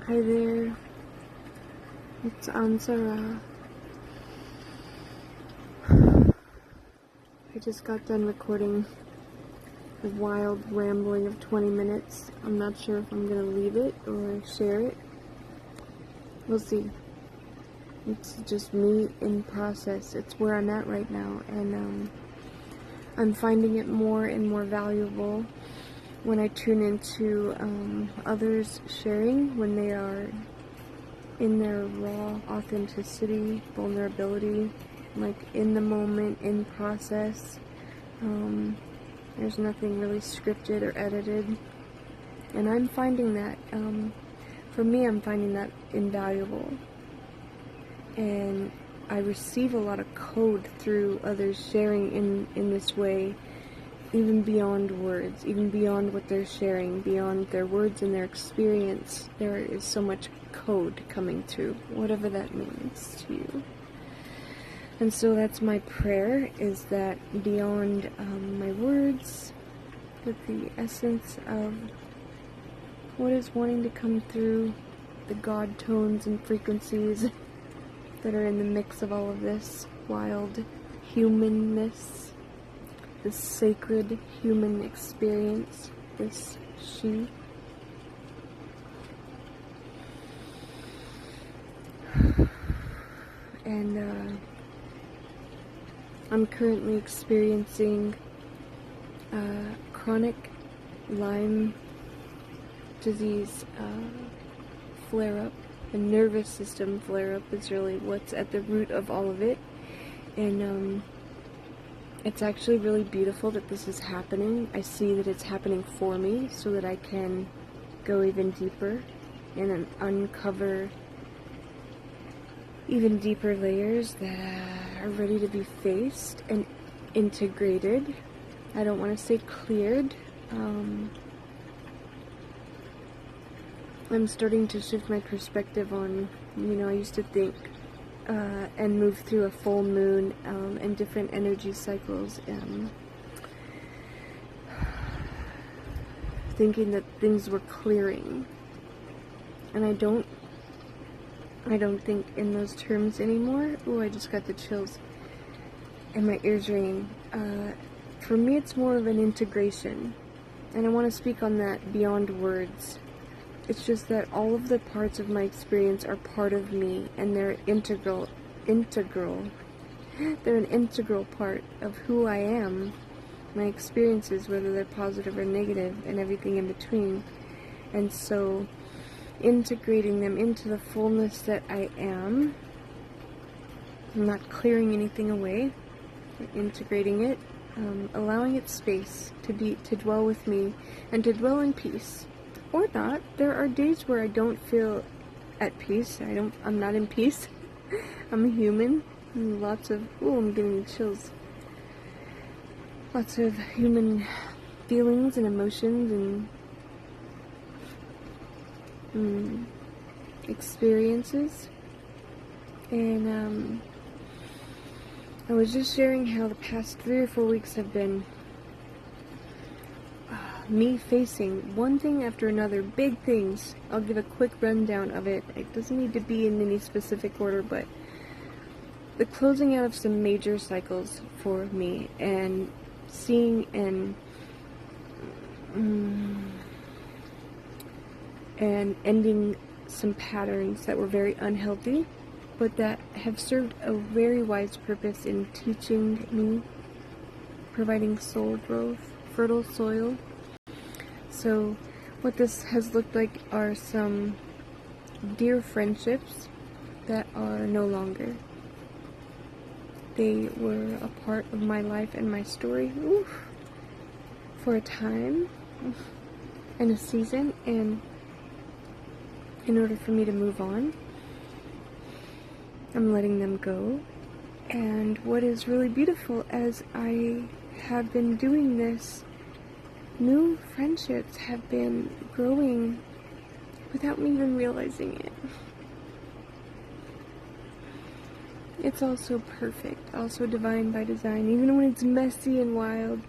Hi there, it's Ansara. I just got done recording a wild rambling of 20 minutes. I'm not sure if I'm gonna leave it or share it. We'll see. It's just me in process. It's where I'm at right now, and I'm finding it more and more valuable when I tune into others sharing when they are in their raw authenticity, vulnerability, like in the moment, in process. There's nothing really scripted or edited, and I'm finding that, for me, I'm finding that invaluable, and I receive a lot of code through others sharing in this way, even beyond words, even beyond what they're sharing, beyond their words and their experience. There is so much code coming through, whatever that means to you. And so that's my prayer, is that beyond my words, that the essence of what is wanting to come through, the God tones and frequencies that are in the mix of all of this wild humanness, this sacred human experience, this she. And I'm currently experiencing chronic Lyme disease flare-up. A nervous system flare-up is really what's at the root of all of it. And it's actually really beautiful that this is happening. I see that it's happening for me so that I can go even deeper and uncover even deeper layers that are ready to be faced and integrated. I don't want to say cleared. I'm starting to shift my perspective on, I used to think and move through a full moon and different energy cycles, thinking that things were clearing. And I don't think in those terms anymore. Ooh, I just got the chills and my ears ringing. For me, it's more of an integration, and I want to speak on that beyond words. It's just that all of the parts of my experience are part of me, and they're integral. They're an integral part of who I am, my experiences, whether they're positive or negative, and everything in between. And so integrating them into the fullness that I am. I'm not clearing anything away. Integrating it, allowing it space to dwell with me and to dwell in peace, or not. There are days where I don't feel at peace. I'm not in peace. I'm a human. And I'm getting chills. Lots of human feelings and emotions and experiences. And I was just sharing how the past 3 or 4 weeks have been me facing one thing after another, big things. I'll give a quick rundown of it. It doesn't need to be in any specific order, but the closing out of some major cycles for me, and seeing and ending some patterns that were very unhealthy, but that have served a very wise purpose in teaching me, providing soul growth, fertile soil. So what this has looked like are some dear friendships that are no longer. They were a part of my life and my story for a time and a season, and in order for me to move on, I'm letting them go. And what is really beautiful, as I have been doing this, new friendships have been growing without me even realizing it. It's also perfect, also divine by design, even when it's messy and wild.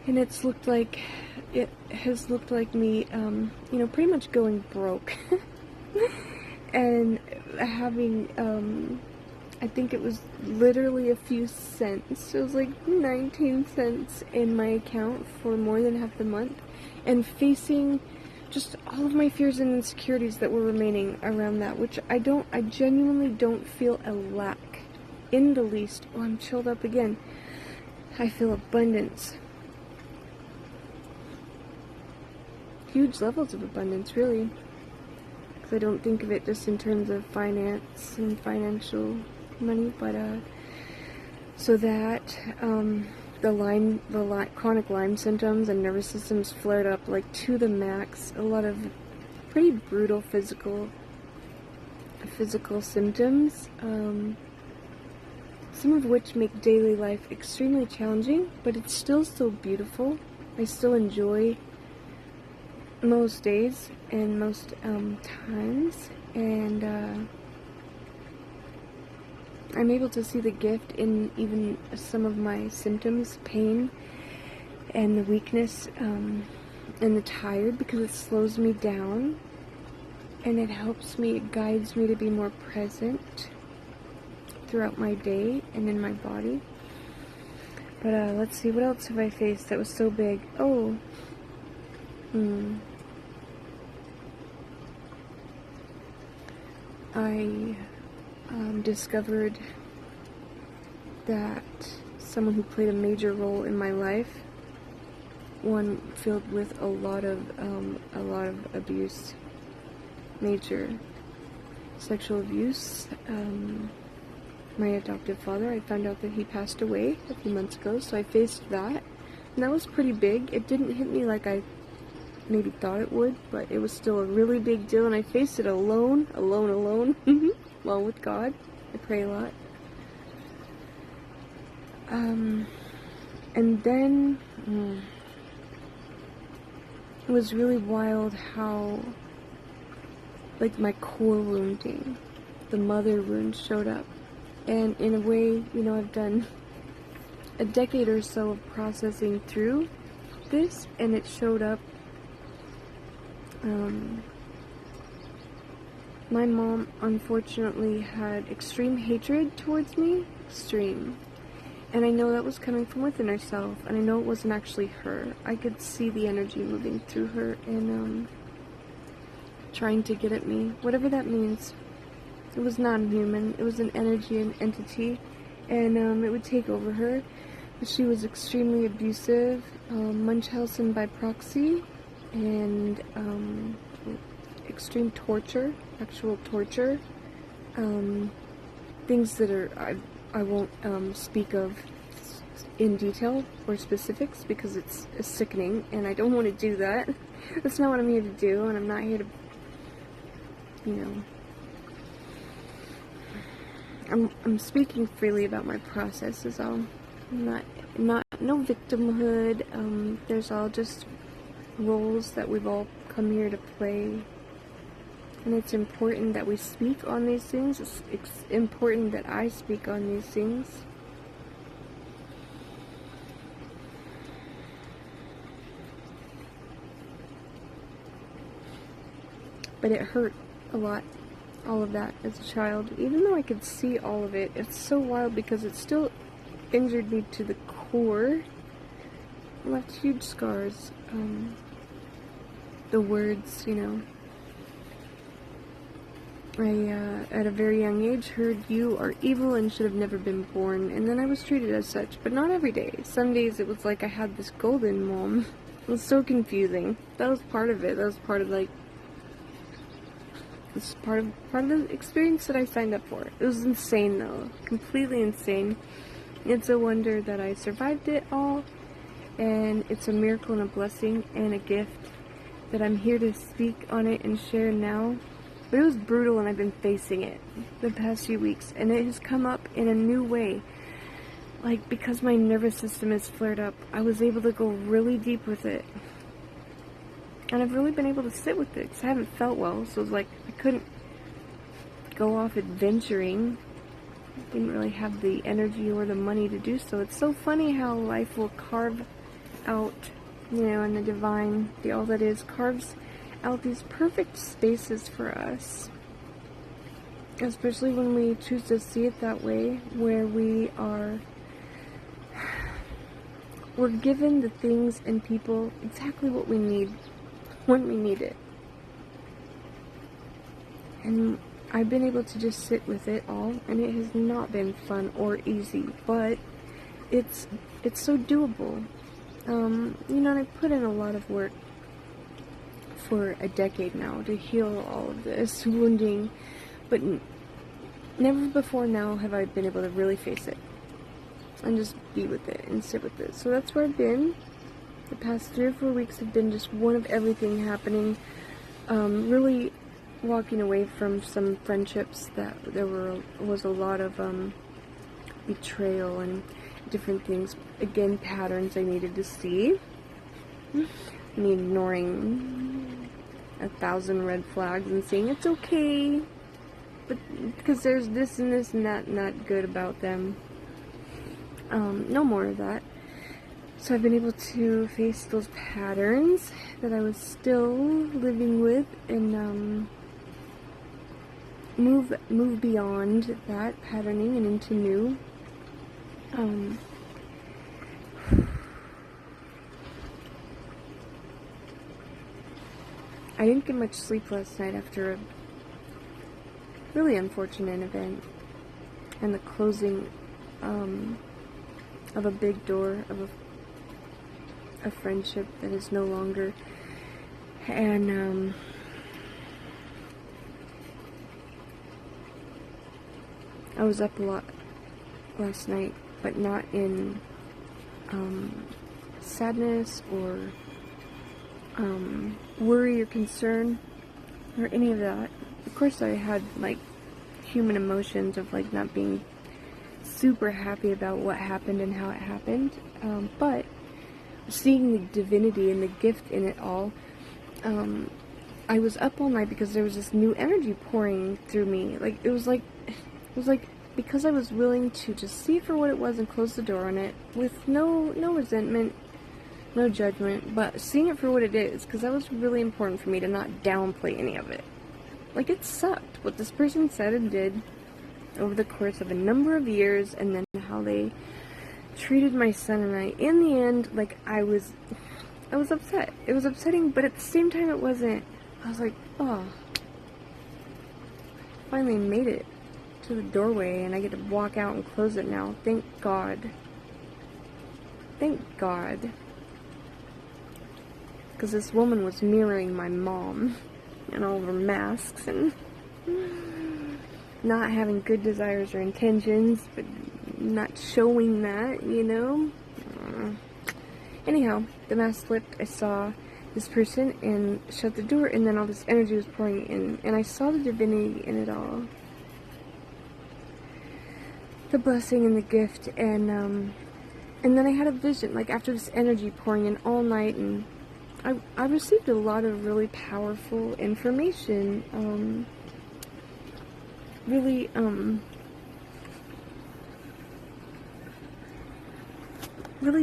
And it has looked like me, you know, pretty much going broke. And having, I think it was literally a few cents. It was like 19 cents in my account for more than half the month. And facing just all of my fears and insecurities that were remaining around that, which I genuinely don't feel a lack in the least. Oh, I'm chilled up again. I feel abundance. Huge levels of abundance, really. Because I don't think of it just in terms of finance and financial money, but so that the chronic Lyme symptoms and nervous systems flared up like to the max. A lot of pretty brutal physical symptoms, some of which make daily life extremely challenging, but it's still so beautiful. I still enjoy most days and most times, and I'm able to see the gift in even some of my symptoms, pain and the weakness and the tired, because it slows me down and it helps me, it guides me to be more present throughout my day and in my body. But let's see, what else have I faced that was so big? Oh, I discovered that someone who played a major role in my life, one filled with a lot of abuse, major sexual abuse. My adoptive father, I found out that he passed away a few months ago, so I faced that, and that was pretty big. It didn't hit me like I maybe thought it would, but it was still a really big deal, and I faced it alone, well, with God. I pray a lot. And then it was really wild how, like, my core wounding, the mother wound, showed up. And in a way, you know, I've done a decade or so of processing through this, and it showed up. My mom, unfortunately, had extreme hatred towards me. Extreme. And I know that was coming from within herself, and I know it wasn't actually her. I could see the energy moving through her and trying to get at me. Whatever that means. It was non-human. It was an energy and entity, and it would take over her. But she was extremely abusive, Munchausen by proxy, and extreme torture, actual torture, things that are, I won't speak of in detail or specifics because it's sickening, and I don't want to do that. That's not what I'm here to do, and I'm not here to, you know, I'm speaking freely about my process is all. No victimhood. There's all just roles that we've all come here to play. And it's important that we speak on these things. It's important that I speak on these things. But it hurt a lot, all of that, as a child. Even though I could see all of it, it's so wild because it still injured me to the core. Left huge scars. The words, you know. I, at a very young age, heard you are evil and should have never been born, and then I was treated as such, but not every day. Some days it was like I had this golden mom. It was so confusing. That was part of it. That was part of, like, this part of the experience that I signed up for. It was insane, though. Completely insane. It's a wonder that I survived it all, and it's a miracle and a blessing and a gift that I'm here to speak on it and share now. But it was brutal, and I've been facing it the past few weeks, and it has come up in a new way. Like, because my nervous system is flared up, I was able to go really deep with it. And I've really been able to sit with it, because I haven't felt well, so it's like, I couldn't go off adventuring. I didn't really have the energy or the money to do so. It's so funny how life will carve out, you know, and the divine, the all that is, carves out these perfect spaces for us. Especially when we choose to see it that way, where we're given the things and people exactly what we need when we need it. And I've been able to just sit with it all, and it has not been fun or easy, but it's so doable. You know, and I put in a lot of work for a decade now to heal all of this wounding, but never before now have I been able to really face it and just be with it and sit with it. So that's where I've been. The past 3 or 4 weeks have been just one of everything happening. Really walking away from some friendships that there was a lot of betrayal and different things. Again, patterns I needed to see. Me ignoring 1,000 red flags and saying it's okay, but because there's this and this and that not good about them. No more of that. So I've been able to face those patterns that I was still living with, and move beyond that patterning and into new. I didn't get much sleep last night after a really unfortunate event and the closing of a big door of a friendship that is no longer. And I was up a lot last night, but not in sadness or worry or concern or any of that. Of course I had like human emotions of like not being super happy about what happened and how it happened, but seeing the divinity and the gift in it all, I was up all night because there was this new energy pouring through me. It was like because I was willing to just see it for what it was and close the door on it with no resentment, no judgment, but seeing it for what it is, because that was really important for me to not downplay any of it. Like, it sucked what this person said and did over the course of a number of years, and then how they treated my son and I. In the end, like, I was upset. It was upsetting, but at the same time it wasn't. I was like, oh, finally made it to the doorway, and I get to walk out and close it now. Thank God. Thank God. Because this woman was mirroring my mom and all of her masks and not having good desires or intentions, but not showing that, you know? Anyhow, the mask slipped. I saw this person and shut the door, and then all this energy was pouring in, and I saw the divinity in it all. The blessing and the gift, and then I had a vision, like, after this energy pouring in all night, and I received a lot of really powerful information, really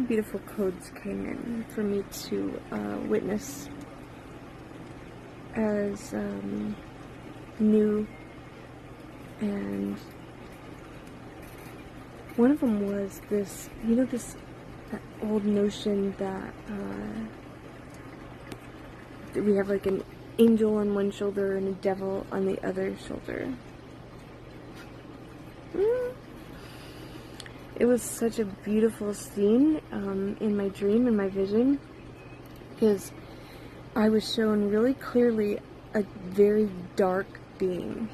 beautiful codes came in for me to witness as new, and one of them was this, you know, that old notion that we have like an angel on one shoulder and a devil on the other shoulder. It was such a beautiful scene in my dream, in my vision, because I was shown really clearly a very dark being.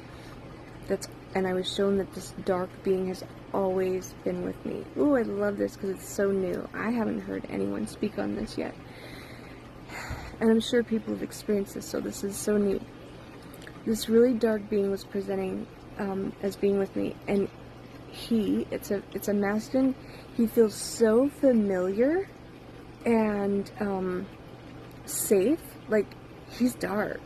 And I was shown that this dark being has always been with me. Ooh, I love this because it's so new. I haven't heard anyone speak on this yet. And I'm sure people have experienced this, so this is so new. This really dark being was presenting as being with me, and it's a masculine. He feels so familiar and safe. Like, he's dark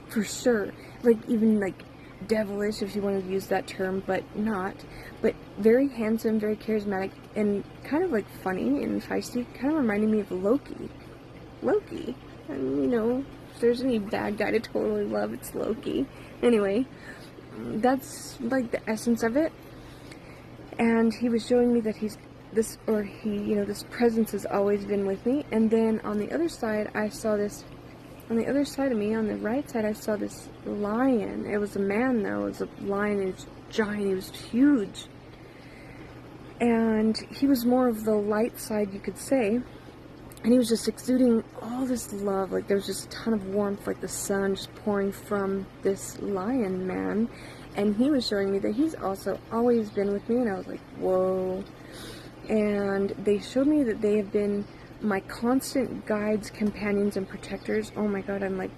for sure. Like, even like devilish, if you want to use that term, but not. But very handsome, very charismatic, and kind of like funny and feisty. Kind of reminding me of Loki. Loki. And, you know, if there's any bad guy to totally love, it's Loki. Anyway, that's like the essence of it. And he was showing me that this presence has always been with me. And then on the other side, I saw this, on the other side of me, on the right side, I saw this lion. It was a man, though. It was a lion. It was giant. He was huge. And he was more of the light side, you could say. And he was just exuding all this love. Like, there was just a ton of warmth, like the sun just pouring from this lion man. And he was showing me that he's also always been with me. And I was like, whoa. And they showed me that they have been my constant guides, companions, and protectors. Oh my god, I'm like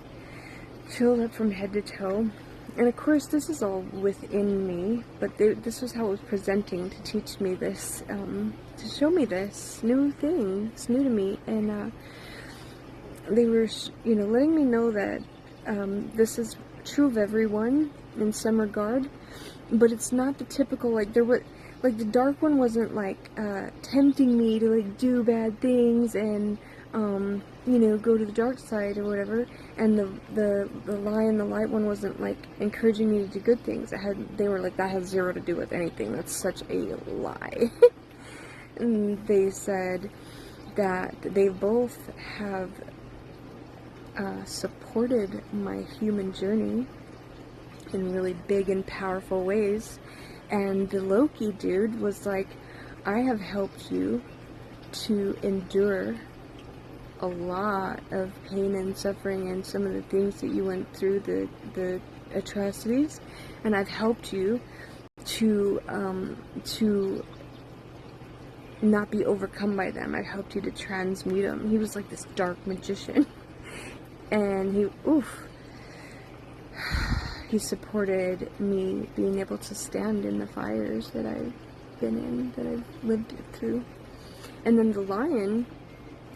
chilled up from head to toe. And of course, this is all within me, but this was how it was presenting to teach me this, to show me this new thing. It's new to me. And they were, letting me know that this is true of everyone in some regard, but it's not the typical, like, the dark one wasn't, like, tempting me to, like, do bad things and, go to the dark side or whatever, and the lion, the light one wasn't, like, encouraging me to do good things. They were like, that has zero to do with anything. That's such a lie. And they said that they both have supported my human journey in really big and powerful ways. And the Loki dude was like, I have helped you to endure a lot of pain and suffering and some of the things that you went through, the atrocities, and I've helped you to not be overcome by them. I've helped you to transmute them. He was like this dark magician. And he supported me being able to stand in the fires that I've been in, that I've lived through. And then the lion,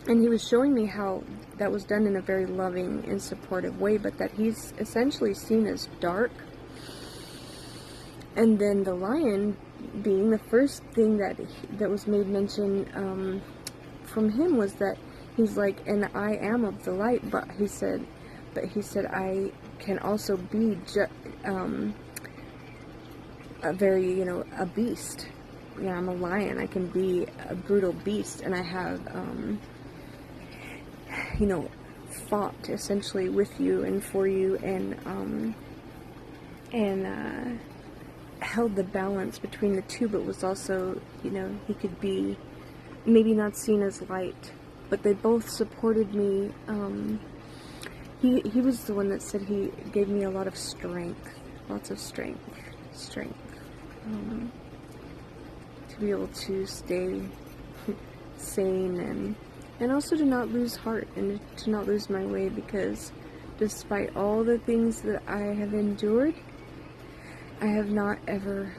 and he was showing me how that was done in a very loving and supportive way, but that he's essentially seen as dark. And then the lion being the first thing that was made mention from him was that he's like, and I am of the light, but he said I can also be a very, a beast. Yeah, I'm a lion. I can be a brutal beast, and I have, fought essentially with you and for you, and held the balance between the two, but was also, he could be maybe not seen as light, but they both supported me. He was the one that said he gave me a lot of strength, lots of strength, to be able to stay sane and also to not lose heart and to not lose my way, because despite all the things that I have endured, I have not ever,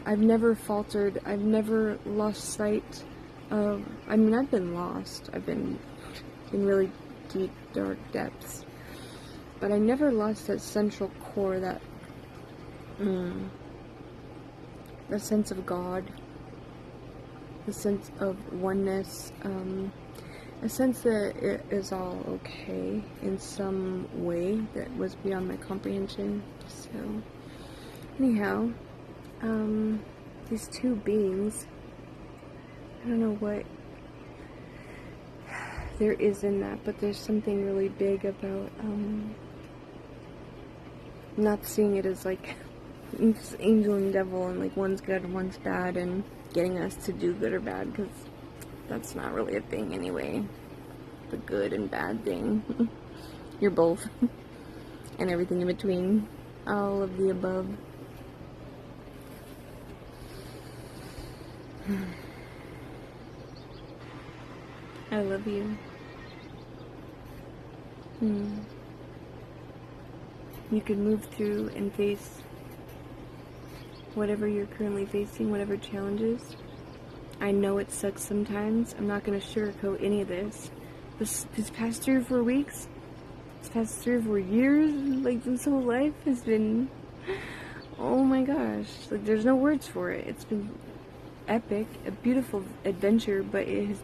I've never faltered, I've never lost sight of, I've been lost, I've been in really deep, dark depths, but I never lost that central core, that sense of God, the sense of oneness, a sense that it is all okay in some way that was beyond my comprehension. So, anyhow, these two beings, I don't know what there is in that, but there's something really big about not seeing it as like this angel and devil, and like one's good and one's bad, and getting us to do good or bad, because that's not really a thing anyway. The good and bad thing. You're both. And everything in between. All of the above. I love you. You can move through and face whatever you're currently facing, whatever challenges. I know it sucks sometimes. I'm not going to sugarcoat any of this. This past 3 or 4 weeks, this past 3 or 4 years, like this whole life has been oh my gosh, like there's no words for it. It's been epic, a beautiful adventure, but there's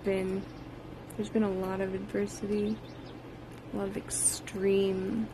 been a lot of adversity, a lot of extreme